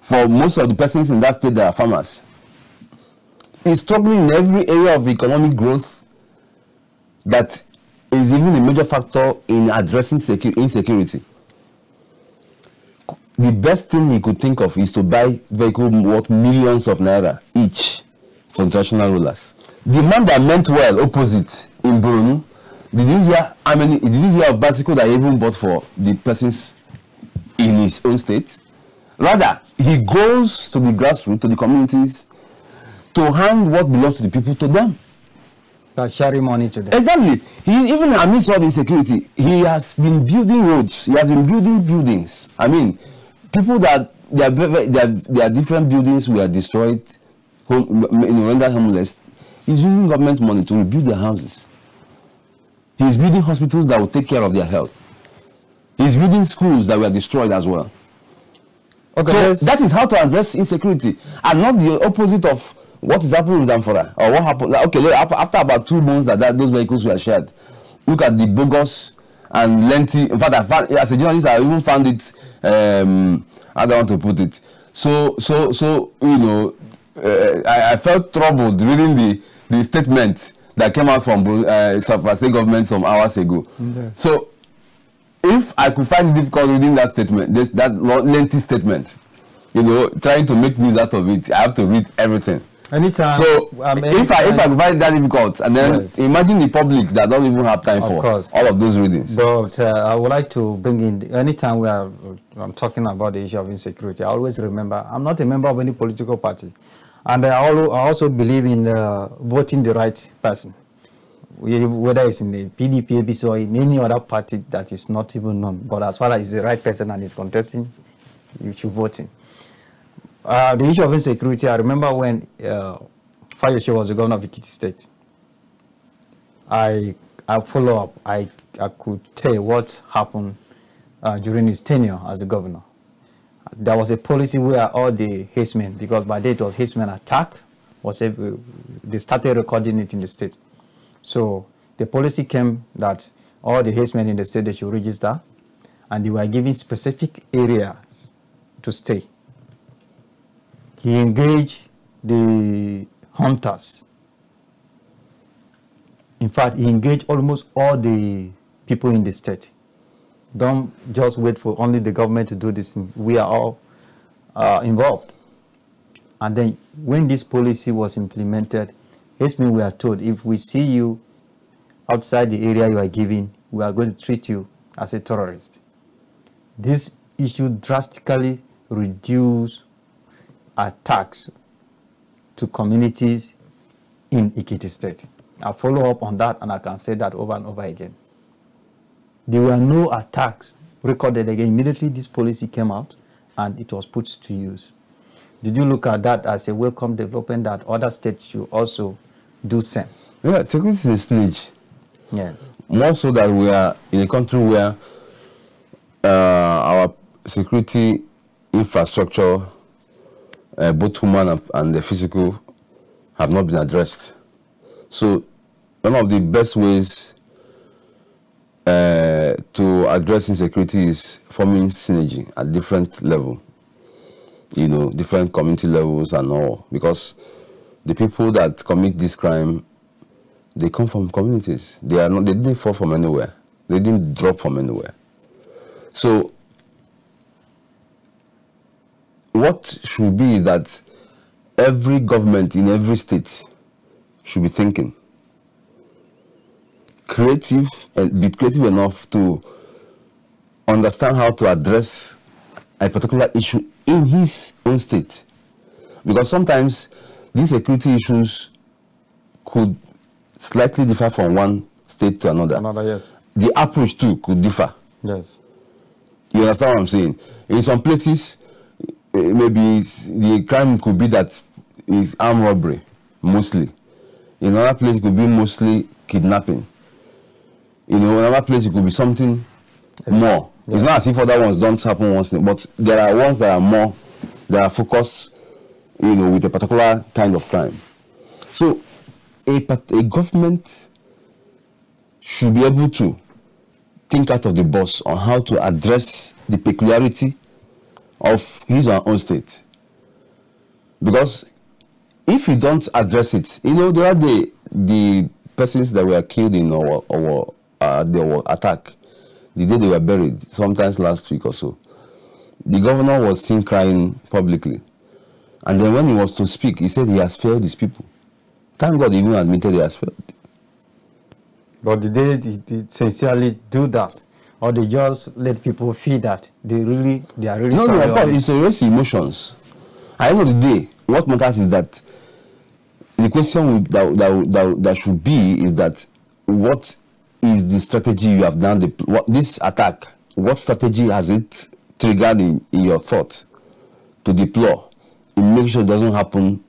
for most of the persons in that state that are farmers. He's struggling in every area of economic growth that is even a major factor in addressing insecurity. The best thing he could think of is to buy vehicles worth millions of naira each for international rulers. The man that meant well opposite in Borno, did you hear of bicycle that he even bought for the persons in his own state? Rather, he goes to the grassroots, to the communities, to hand what belongs to the people to them. That's sharing money to them. Exactly. Even amidst all the insecurity, he has been building roads. He has been building buildings. I mean, people that their different buildings were destroyed, rendered homeless. He's using government money to rebuild their houses. He's building hospitals that will take care of their health. He's building schools that were destroyed as well. Okay, so that is how to address insecurity, and not the opposite of what is happening with Zamfara or what happened. Like, okay, after about 2 months that those vehicles were shared, look at the bogus and lengthy. In fact, as a journalist, I even found it. I don't want to put it. So I felt troubled reading the statement that came out from South State government some hours ago. Yes. So, if I could find it difficult reading that statement, that lengthy statement, you know, trying to make news out of it, I have to read everything. Anytime. So, if I could find it that difficult, and then imagine the public that don't even have time for all of those readings. But I would like to bring in, anytime I'm talking about the issue of insecurity, I always remember, I'm not a member of any political party. And I also believe in voting the right person, whether it's in the PDP, ABC, or in any other party that is not even known. But as far as it's the right person and is contesting, you should vote him. The issue of insecurity, I remember when Pius was the governor of Ekiti State. I follow up. I could tell what happened during his tenure as a governor. There was a policy where all the herdsmen, because by then it was herdsmen attack, they started recording it in the state. So the policy came that all the herdsmen in the state, they should register, and they were given specific areas to stay. He engaged the hunters. In fact, he engaged almost all the people in the state. Don't just wait for only the government to do this thing. We are all involved. And then when this policy was implemented, herdsmen were told, if we see you outside the area you are giving, we are going to treat you as a terrorist. This issue drastically reduced attacks to communities in Ekiti State. I follow up on that, and I can say that over and over again. There were no attacks recorded again. Immediately this policy came out and it was put to use. Did you look at that as a welcome development that other states should also do same? Yeah, take this to the stage. Yes. More so that we are in a country where our security infrastructure, both human and the physical, have not been addressed. So one of the best ways to address insecurity is forming synergy at different level, you know, different community levels and all, because the people that commit this crime, they come from communities. They didn't fall from anywhere. They didn't drop from anywhere. So what should be is that every government in every state should be thinking creative, and be creative enough to understand how to address a particular issue in his own state. Because sometimes these security issues could slightly differ from one state to another. Yes. The approach too could differ. Yes. You understand what I'm saying? In some places, maybe the crime could be that it's armed robbery, mostly. In another place, it could be mostly kidnapping. You know, in another place, it could be something more. Yeah. It's not as if other ones don't happen once, but there are ones that are more, that are focused, you know, with a particular kind of crime. So, a government should be able to think out of the box on how to address the peculiarity of his or her own state. Because if you don't address it, you know, there are the persons that were killed in the attack, the day they were buried, sometimes last week or so. The governor was seen crying publicly. And then when he was to speak, he said he has failed his people. Thank God he even admitted he has failed. But did they sincerely do that? Or they just let people feel that they are really No, of course, it's to raise emotions. At the end of the day, what matters is that the question that should be is that what is the strategy you have done, this attack, what strategy has it triggered in your thought to deploy and make sure it doesn't happen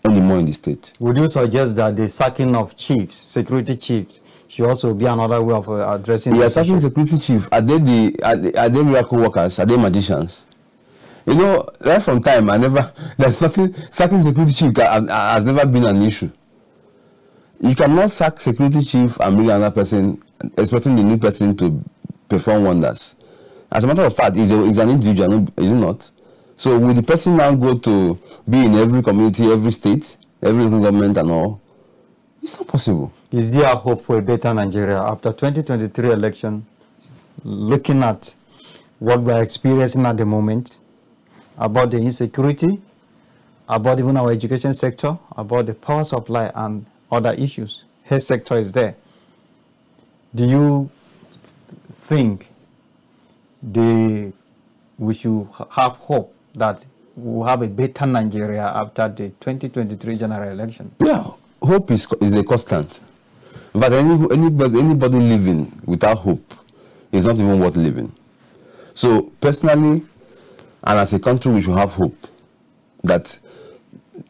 anymore in the state? Would you suggest that the sacking of chiefs, security chiefs, should also be another way of addressing this issue? Sacking security chief, are they miracle workers? Are they magicians? You know, right from time, there's nothing, sacking security chief has never been an issue. You cannot sack security chief and bring another person, expecting the new person to perform wonders. As a matter of fact, he's an individual, is it not? So will the person now go to be in every community, every state, every local government and all? It's not possible. Is there hope for a better Nigeria after 2023 election, looking at what we're experiencing at the moment, about the insecurity, about even our education sector, about the power supply and other issues? Health sector is there. Do you think we should have hope that we'll have a better Nigeria after the 2023 general election? Yeah, hope is a constant. But anybody living without hope is not even worth living. So personally, and as a country, we should have hope that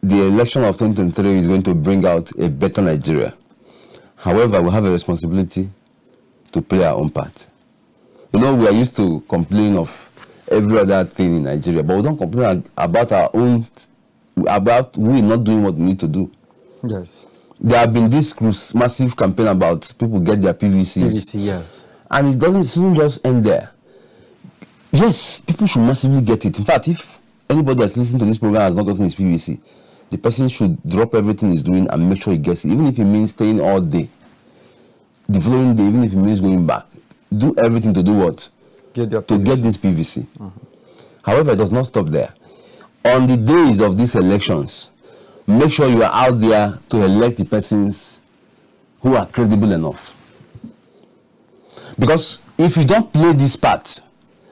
the election of 2023 is going to bring out a better Nigeria. However, we have a responsibility to play our own part. You know, we are used to complain of every other thing in Nigeria, but we don't complain about our own, about we not doing what we need to do. Yes. There have been this massive campaign about people get their PVCs. PVC, yes. And it doesn't just end there. Yes, people should massively get it. In fact, if anybody that's listening to this program has not gotten his PVC, the person should drop everything he's doing and make sure he gets it, even if it means staying all day. The following day, even if it means going back. Do everything to do what? Get this PVC. However, it does not stop there. On the days of these elections, make sure you are out there to elect the persons who are credible enough. Because if you don't play this part,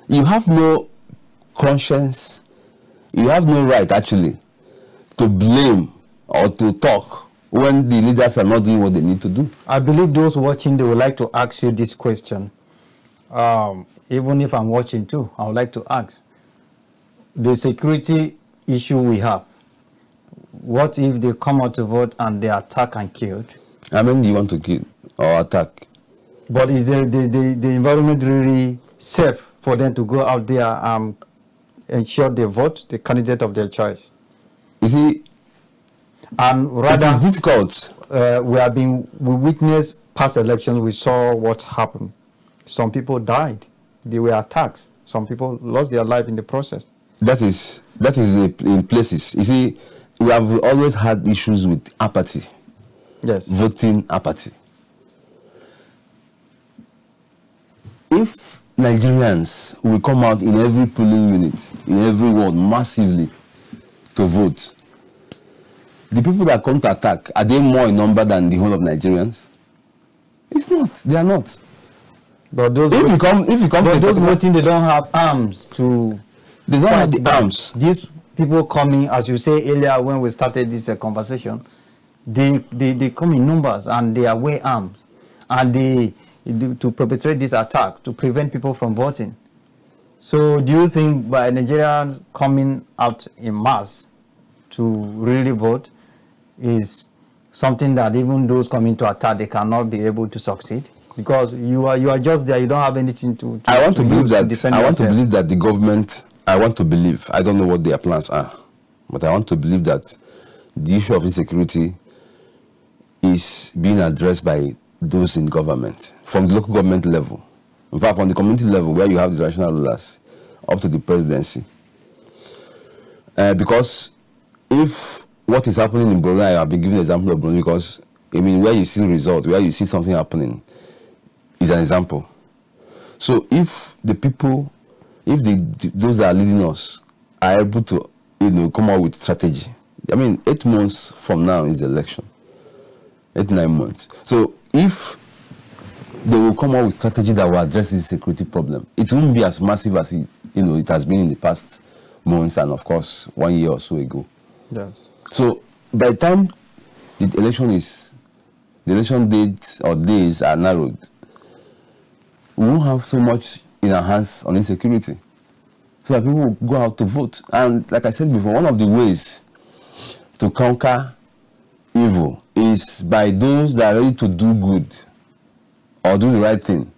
you have no conscience, you have no right actually to blame or to talk when the leaders are not doing what they need to do. I believe those watching, they would like to ask you this question. Even if I'm watching too, I would like to ask. The security issue we have, what if they come out to vote and they attack and killed? How many do you want to kill or attack? But is the environment really safe for them to go out there and ensure they vote the candidate of their choice? You see, and rather, it is difficult. We witnessed past elections, we saw what happened. Some people died. They were attacked. Some people lost their life in the process. That is in places. You see, we have always had issues with apathy. Yes. Voting apathy. If Nigerians will come out in every polling unit, in every ward, massively to vote, the people that come to attack, are they more in number than the whole of Nigerians? It's not. They are not. But those if you come to those voting, they don't have arms to. They don't have the arms. These people coming, as you say earlier when we started this conversation, they come in numbers and they are wear arms, and they to perpetrate this attack to prevent people from voting. So, do you think by Nigerians coming out in mass to really vote is something that even those coming to attack, they cannot be able to succeed? Because you are just there, you don't have anything to I want to believe that the government, I don't know what their plans are, but I want to believe that the issue of insecurity is being addressed by those in government, from the local government level. In fact, from the community level, where you have the traditional rulers, up to the presidency. Because if what is happening in Brunei, I've been giving an example of Brunei because, I mean, where you see the result, where you see something happening, is an example. So if the people, those that are leading us are able to, come out with strategy. I mean, 8 months from now is the election. 8-9 months. So if they will come out with strategy that will address this security problem, it won't be as massive as it has been in the past months and of course 1 year or so ago. Yes. So by the time the election date or days are narrowed, we won't have so much in our hands on insecurity. So that people will go out to vote. And like I said before, one of the ways to conquer evil is by those that are ready to do good or do the right thing,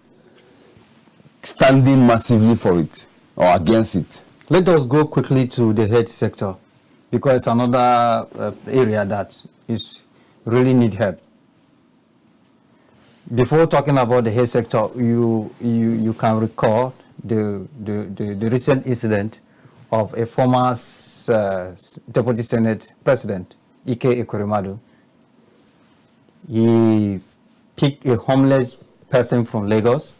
standing massively for it or against it. Let us go quickly to the health sector, because it's another area that is really need help. Before talking about the health sector, you can recall the recent incident of a former Deputy Senate President, Ikenna. He picked a homeless person from Lagos,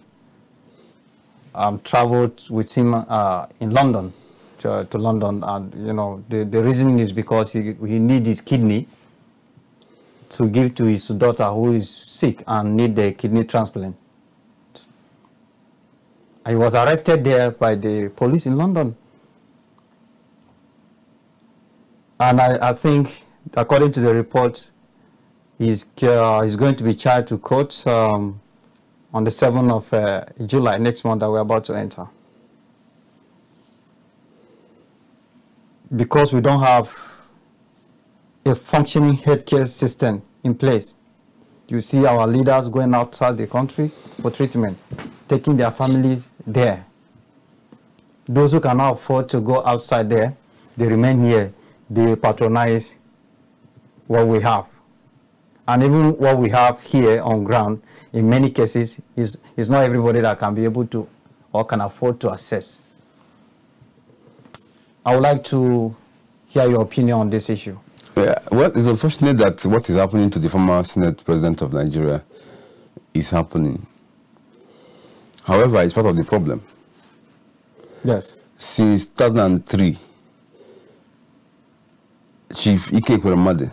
traveled with him in London, to London, and you know the reason is because he needs his kidney to give to his daughter who is sick and need a kidney transplant. He was arrested there by the police in London. And I think, according to the report, he's going to be charged to court on the 7th of July, next month that we're about to enter. Because we don't have a functioning healthcare system in place. You see our leaders going outside the country for treatment, taking their families there. Those who cannot afford to go outside there, they remain here. They patronize what we have. And even what we have here on ground, in many cases, is not everybody that can be able to or can afford to access. I would like to hear your opinion on this issue. Yeah, well, it's unfortunate that what is happening to the former Senate President of Nigeria is happening. However, it's part of the problem. Yes. Since 2003, Chief Ikenna,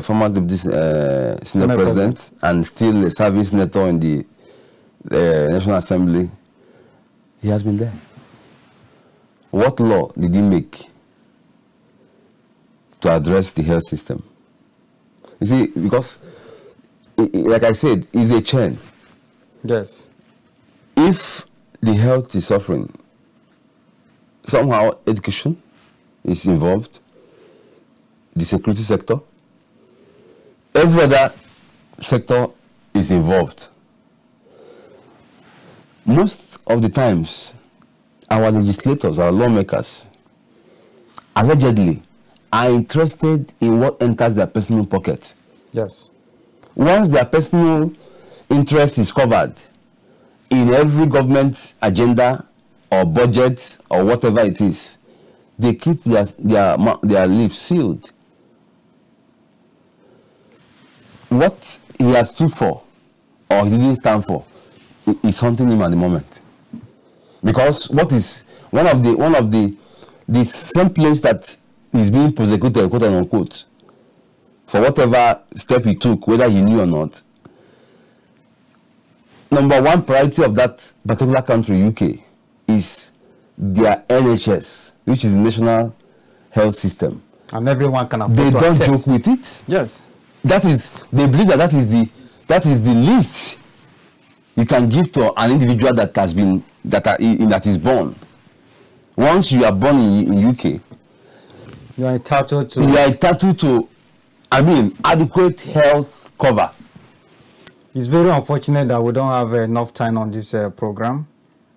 former Deputy Senate President and still a service senator in the National Assembly, he has been there. What law did he make to address the health system? You see, because, like I said, it's a chain. Yes. If the health is suffering, somehow education is involved, the security sector, every other sector is involved. Most of the times, our legislators, our lawmakers, allegedly, are interested in what enters their personal pocket. Yes. Once their personal interest is covered in every government agenda or budget or whatever it is, they keep their lips sealed. What he has stood for or he didn't stand for is haunting him at the moment. Because what is one of the same place that is being prosecuted, quote unquote, for whatever step he took, whether he knew or not. Number one priority of that particular country, UK, is their NHS, which is the National Health System. And everyone can afford to access. They don't joke with it. Yes. They believe that that is the least you can give to an individual that is born. Once you are born in UK, you are entitled to adequate health cover. It's very unfortunate that we don't have enough time on this program.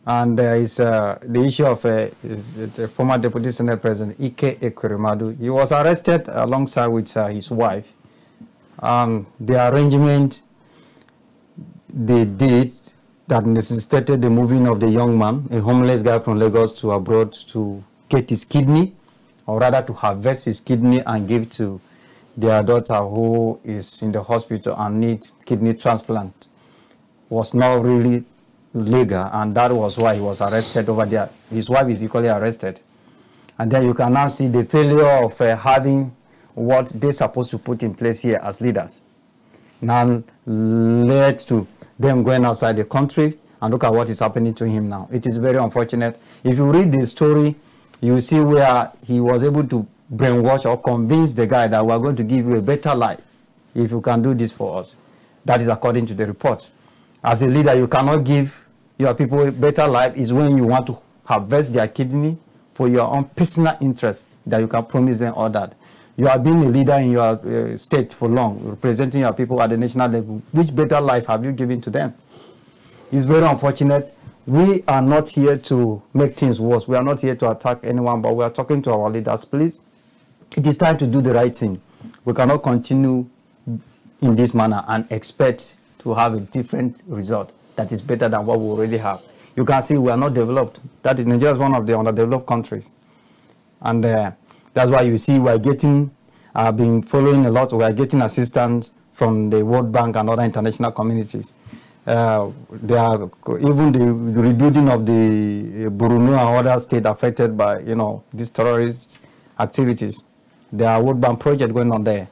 And it's the issue of the former Deputy Senate President, Ikenna. He was arrested alongside with his wife. The arrangement they did that necessitated the moving of the young man, a homeless guy from Lagos, to abroad to get his kidney, or rather to harvest his kidney and give to their daughter who is in the hospital and needs kidney transplant, was not really legal, and that was why he was arrested over there. His wife is equally arrested. And then you can now see the failure of having what they're supposed to put in place here as leaders now led to them going outside the country, and look at what is happening to him now. It is very unfortunate. If you read the story, you see where he was able to brainwash or convince the guy that we're going to give you a better life if you can do this for us. That is according to the report. As a leader, you cannot give your people a better life is when you want to harvest their kidney for your own personal interest, that you can promise them all that. You have been a leader in your state for long, representing your people at the national level. Which better life have you given to them? It's very unfortunate. We are not here to make things worse. We are not here to attack anyone, but we are talking to our leaders. Please, it is time to do the right thing. We cannot continue in this manner and expect to have a different result that is better than what we already have. You can see we are not developed. That is, Nigeria is one of the underdeveloped countries. And that's why you see we are getting, been following a lot, we are getting assistance from the World Bank and other international communities. They are, even the rebuilding of the Borno and other states affected by, these terrorist activities. There are World Bank project going on there.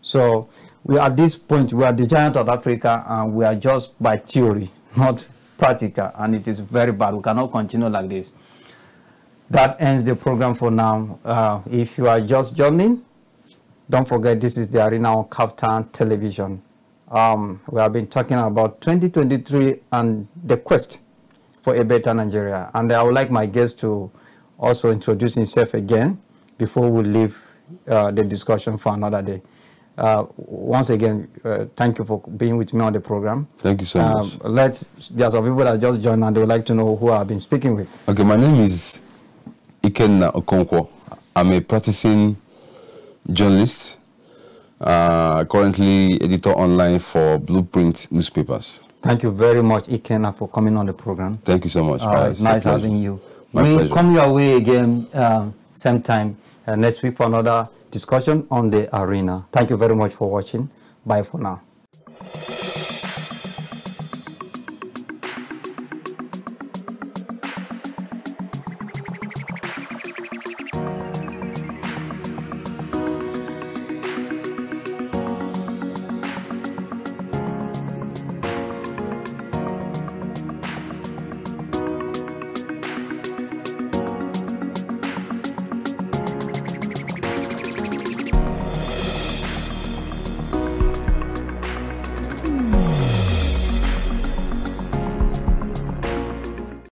So we at this point, we are the giant of Africa, and we are just by theory, not practical, and it is very bad. We cannot continue like this. That ends the program for now. If you are just joining, don't forget this is the arena on KAFTAN Television. We have been talking about 2023 and the quest for a better Nigeria. And I would like my guest to also introduce himself again before we leave the discussion for another day. Once again, thank you for being with me on the program. Thank you so much. There are some people that just joined and they would like to know who I've been speaking with. Okay, my name is Ikenna Okonkwo. I'm a practicing journalist. Currently editor online for Blueprint newspapers. Thank you very much, Ikenna, for coming on the program. Thank you so much. It's nice having you. My pleasure. We'll come your way again same time next week for another discussion on the arena. Thank you very much for watching. Bye for now.